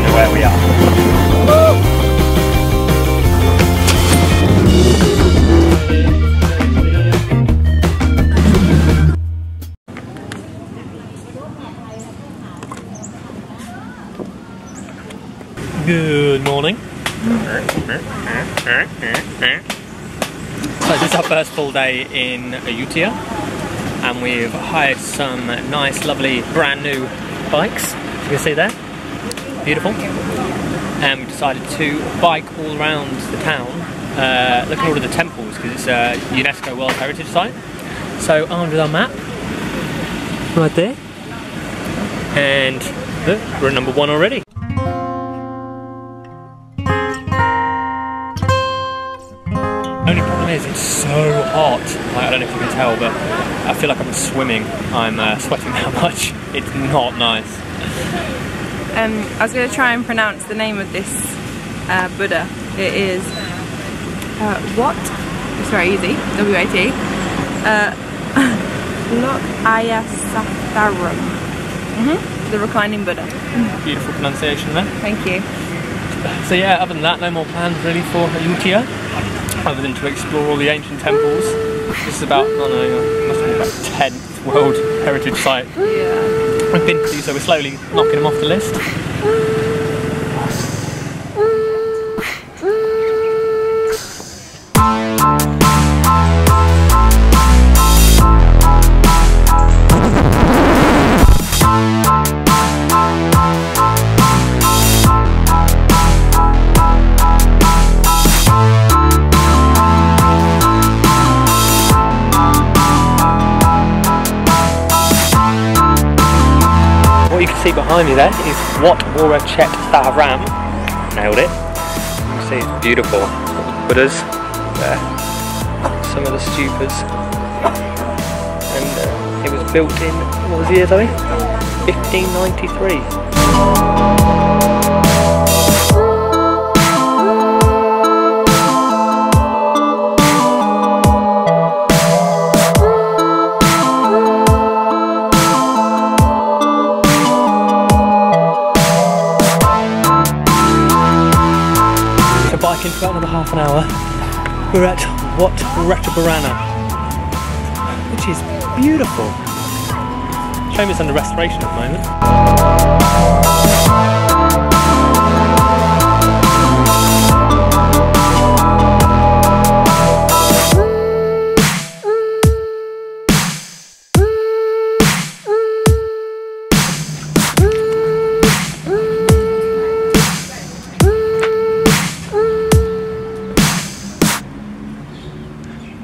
kind of where we are. Good morning. So this is our first full day in Ayutthaya, and we've hired some nice, lovely, brand new bikes. You can see there, beautiful. And we decided to bike all around the town, look at all of the temples because it's a UNESCO World Heritage Site. So armed with our map, right there, and look, we're at number 1 already. Only problem is it's so hot. I don't know if you can tell, but I feel like I'm swimming. I'm sweating that much. It's not nice. I was going to try and pronounce the name of this Buddha. It is what? It's very easy. W-A-T. Look, Ayutthaya. The reclining Buddha. Beautiful pronunciation there. Thank you. So yeah, other than that, no more plans really for Ayutthaya, other than to explore all the ancient temples. This is about, I don't know, must be about 10th World Heritage Site we've been to, so we're slowly knocking them off the list. You can see behind me there is Wat Overshadowed. Nailed it. You can see it's beautiful. Buddhas there. Some of the stupas. And it was built in, what was the year, Zoe? 1593. Biking for about another half an hour. We're at Wat Overshadowed, which is beautiful. Shame it's under restoration at the moment.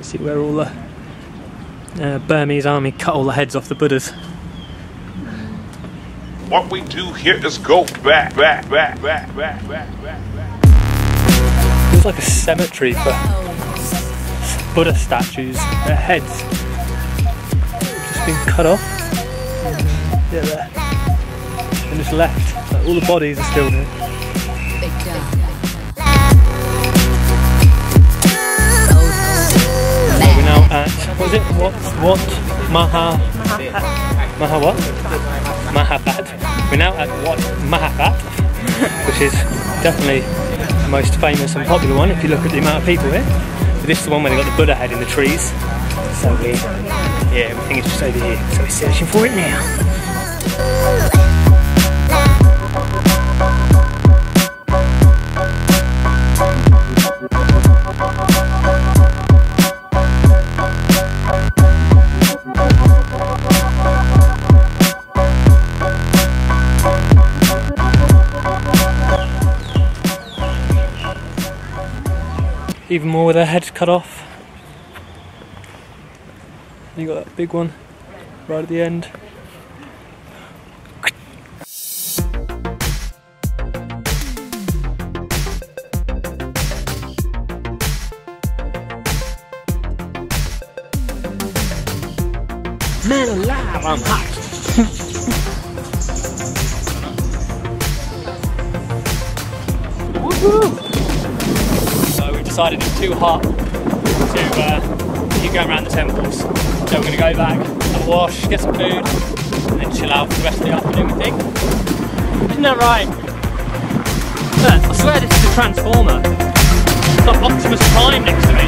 See where all the Burmese army cut all the heads off the Buddhas. What we do here is go back. It's like a cemetery for Buddha statues. Their heads have just been cut off. Yeah, there. And just left. Like, all the bodies are still there. At, what was it? What? Mahabad. We're now at Wat Mahabad, which is definitely the most famous and popular one if you look at the amount of people here. But this is the one where they got the Buddha head in the trees. So we think it's just over here. So we're searching for it now. Even more with their heads cut off. You got that big one right at the end. Man alive, I'm hot. So we decided it's too hot to keep going around the temples. So we're going to go back, have a wash, get some food, and then chill out for the rest of the afternoon, we think. Isn't that right? Look, I swear this is a transformer. It's got Optimus Prime next to me.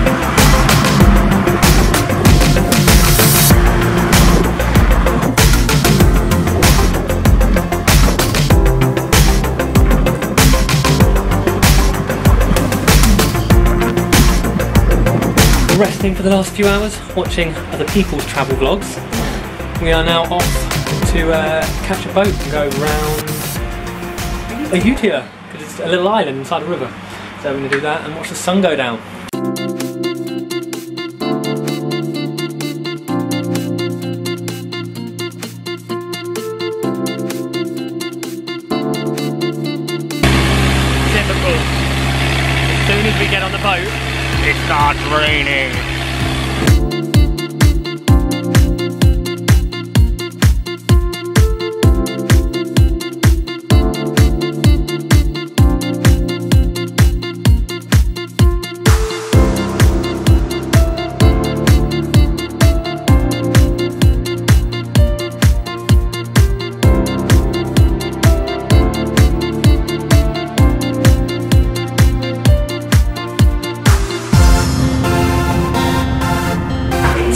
Resting for the last few hours, watching other people's travel vlogs. We are now off to catch a boat and go round Ayutthaya, because it's a little island inside a river. So we're going to do that and watch the sun go down. Typical. As soon as we get on the boat, it starts raining.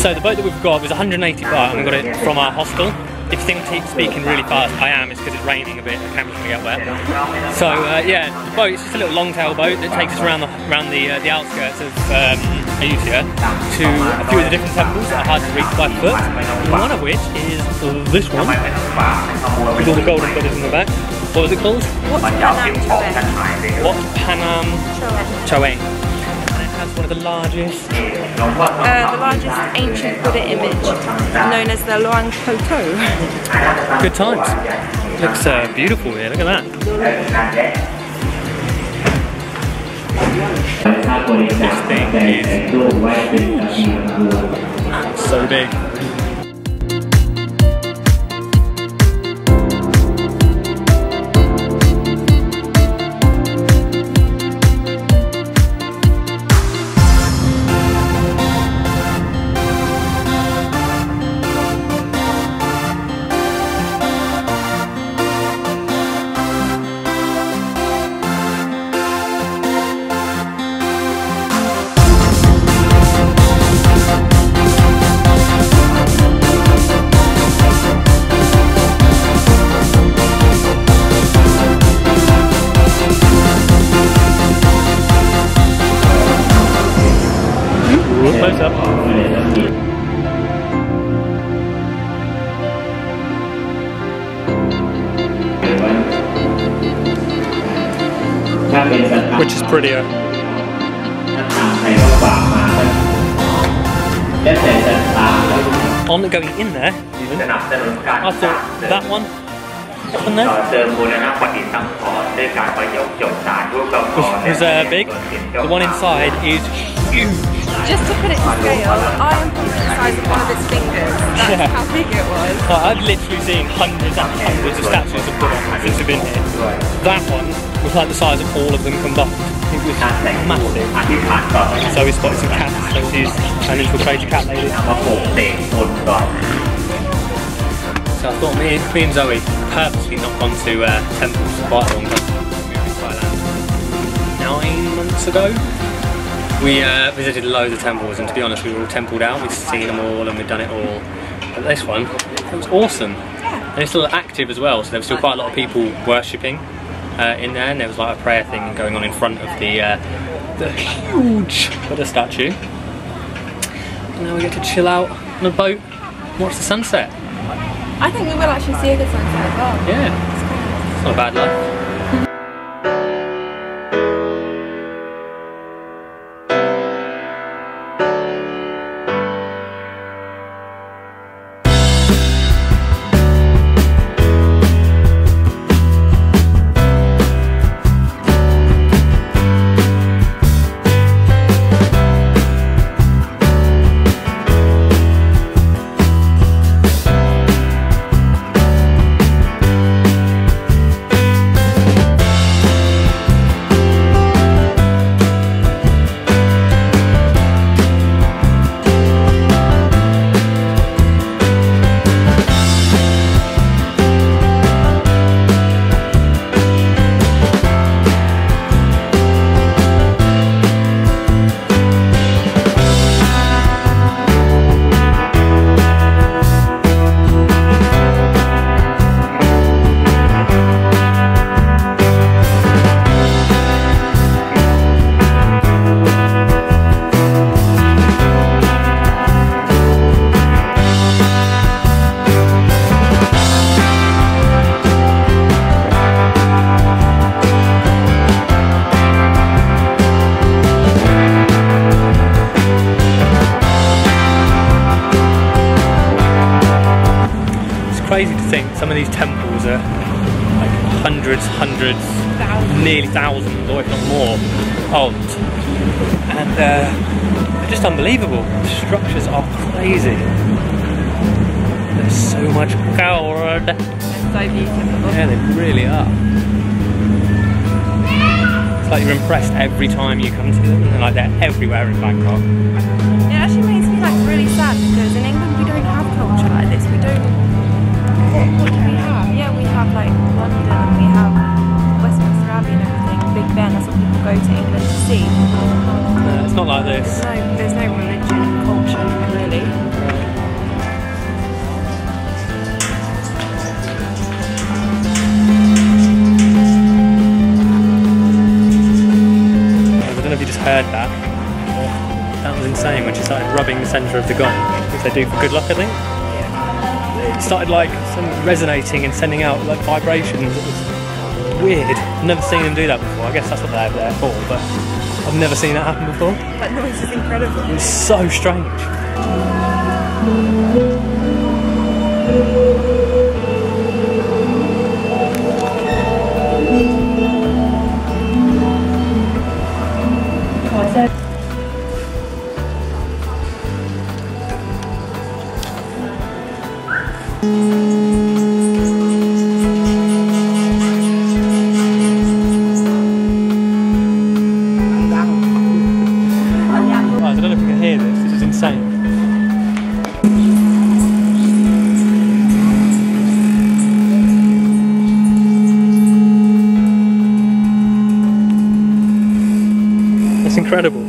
So the boat that we've got was 180 baht and we got it from our hostel. If you think I'm speaking really fast, I am, it's because it's raining a bit, the camera's going to get wet. So yeah, the boat is just a little long-tail boat that takes us around the outskirts of Ayutthaya to a few of the different temples that are hard to reach by foot. One of which is this one, with all the golden Buddhas in the back. What was it called? Wat Panam Choeng. One of the largest ancient Buddha image, known as the Luang Poto. Good times. Looks beautiful here, look at that. This thing is huge. So big. Close up. Which is prettier? On going in there, even, I thought that one in there was big. The one inside is huge. Just to put it to scale, I am probably the size of one of its fingers. That's how big it was. I've literally seen hundreds and hundreds of statues of Buddha since we've been here. That one was like the size of all of them combined. It was massive. So we spotted some cats, so she's an infiltrated cat lady. So I thought me and Zoe purposely not gone to temples for quite a long time. We were in Thailand 9 months ago. We visited loads of temples, and to be honest, we were all templed out. We'd seen them all and we'd done it all. But this one, it was awesome. And it's still active as well, so there was still quite a lot of people worshipping in there, and there was like a prayer thing going on in front of the huge Buddha statue. And now we get to chill out on a boat and watch the sunset. I think we will actually see a good sunset as well. Yeah, it's not a bad life. some of these temples are like hundreds, nearly thousands, or if not more, old. And they're just unbelievable. The structures are crazy. There's so much gold. They're so beautiful. Yeah, they really are. It's like you're impressed every time you come to them, and like they're everywhere in Bangkok. It actually makes me like really sad because in England we don't have culture like this. We don't. What do we have? Yeah, we have like London, and we have Westminster Abbey and everything. Big Ben. That's what people go to England to see. It's not like this. No, there's no religion and culture really. I don't know if you just heard that. That was insane when she started rubbing the centre of the gong, which they do for good luck, I think. It started like resonating and sending out like vibrations. It was weird. I've never seen them do that before. I guess that's what they're there for, but I've never seen that happen before. That noise is incredible. It's so strange. I don't know if you can hear this. This is insane. It's incredible.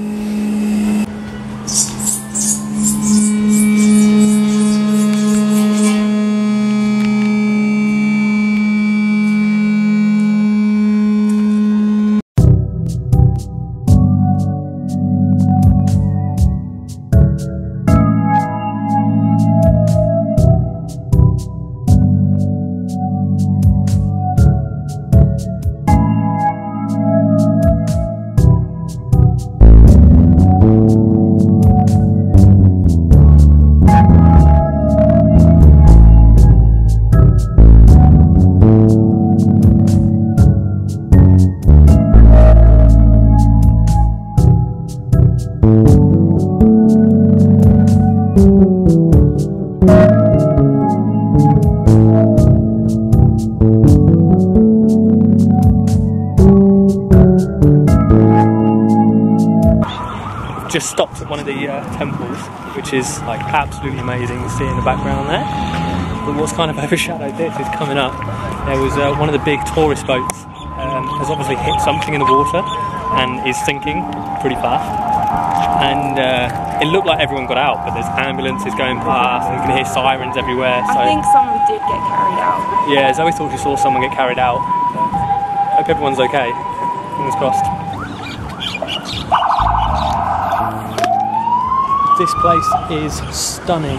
Just stopped at one of the temples, which is like absolutely amazing to see in the background there. But what's kind of overshadowed this is coming up. There was one of the big tourist boats has obviously hit something in the water and is sinking pretty fast. And it looked like everyone got out, but there's ambulances going past and you can hear sirens everywhere. So I think someone did get carried out. yeah, Zoe thought she saw someone get carried out. Hope everyone's okay. Fingers crossed. This place is stunning.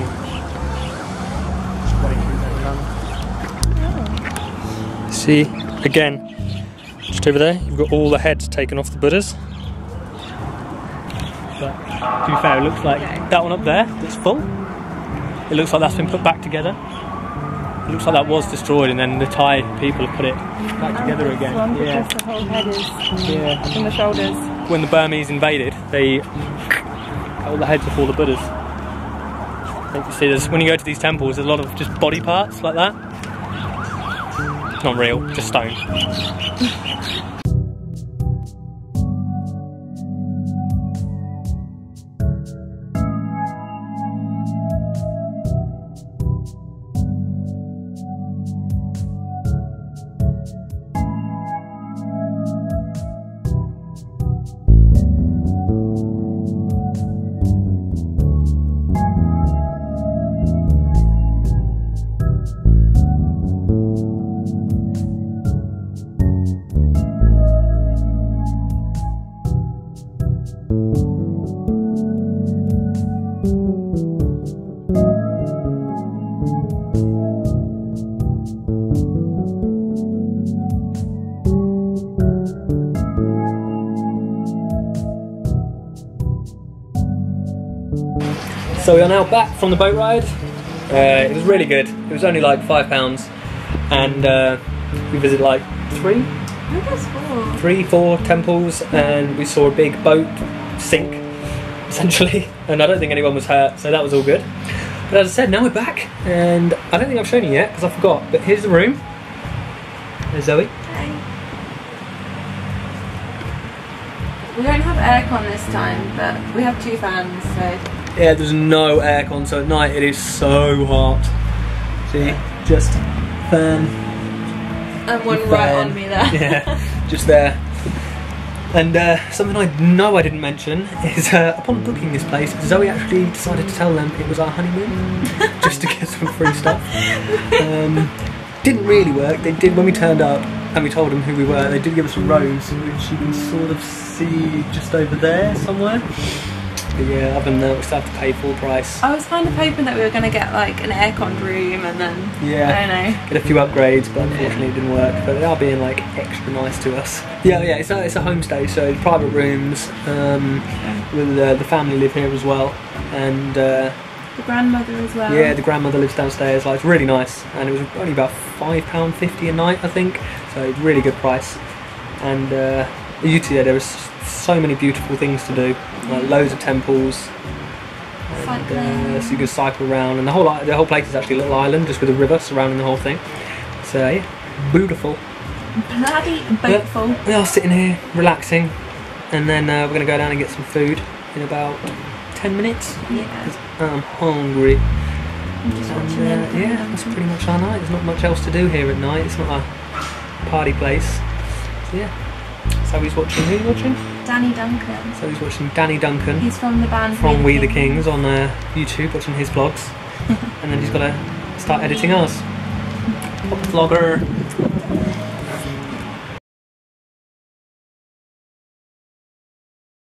Just waiting for them. See, again, just over there, you've got all the heads taken off the Buddhas. But to be fair, it looks like that one up there that's full. It looks like that's been put back together. It looks like that was destroyed and then the Thai people have put it back together again. Yeah. The whole head is from the shoulders. When the Burmese invaded, they all the heads of all the Buddhas. You see, when you go to these temples, there's a lot of just body parts like that. It's not real, just stone. So we are now back from the boat ride. It was really good. It was only like £5. and we visited like three, four temples, and we saw a big boat sink, essentially, and I don't think anyone was hurt, so that was all good. But as I said, now we're back, and I don't think I've shown you yet because I forgot, but here's the room. There's Zoe. Hi. We don't have aircon this time, but we have 2 fans, so... Yeah, there's no aircon, so at night it is so hot. See, just fan. And one right on me there. Yeah, just there. And something I know I didn't mention is upon booking this place, Zoe actually decided to tell them it was our honeymoon, just to get some free stuff. Didn't really work. They did when we turned up and we told them who we were. They did give us a rose, which you can sort of see just over there somewhere. But yeah, other than that, we still have to pay full price. I was kind of hoping that we were going to get like an aircon room and then, I don't know. Get a few upgrades, but unfortunately it didn't work. But they are being like extra nice to us. Yeah, it's a homestay, so private rooms, with the family live here as well. And the grandmother as well. Yeah, the grandmother lives downstairs. Like, it's really nice, and it was only about £5.50 a night, I think. So really good price. And Ayutthaya, there was so many beautiful things to do, like loads of temples, and, so you can cycle around, and the whole place is actually a little island just with a river surrounding the whole thing. So yeah, beautiful. Bloody beautiful. We are sitting here relaxing, and then we're going to go down and get some food in about 10 minutes. Yeah. I'm hungry. Just yeah, that's pretty much our night. There's not much else to do here at night. It's not a party place. So yeah. So he's watching. Who are you watching? Danny Duncan. So he's watching Danny Duncan. He's from the band from We the Kings on YouTube, watching his vlogs, and then he's got to start editing ours. Vlogger.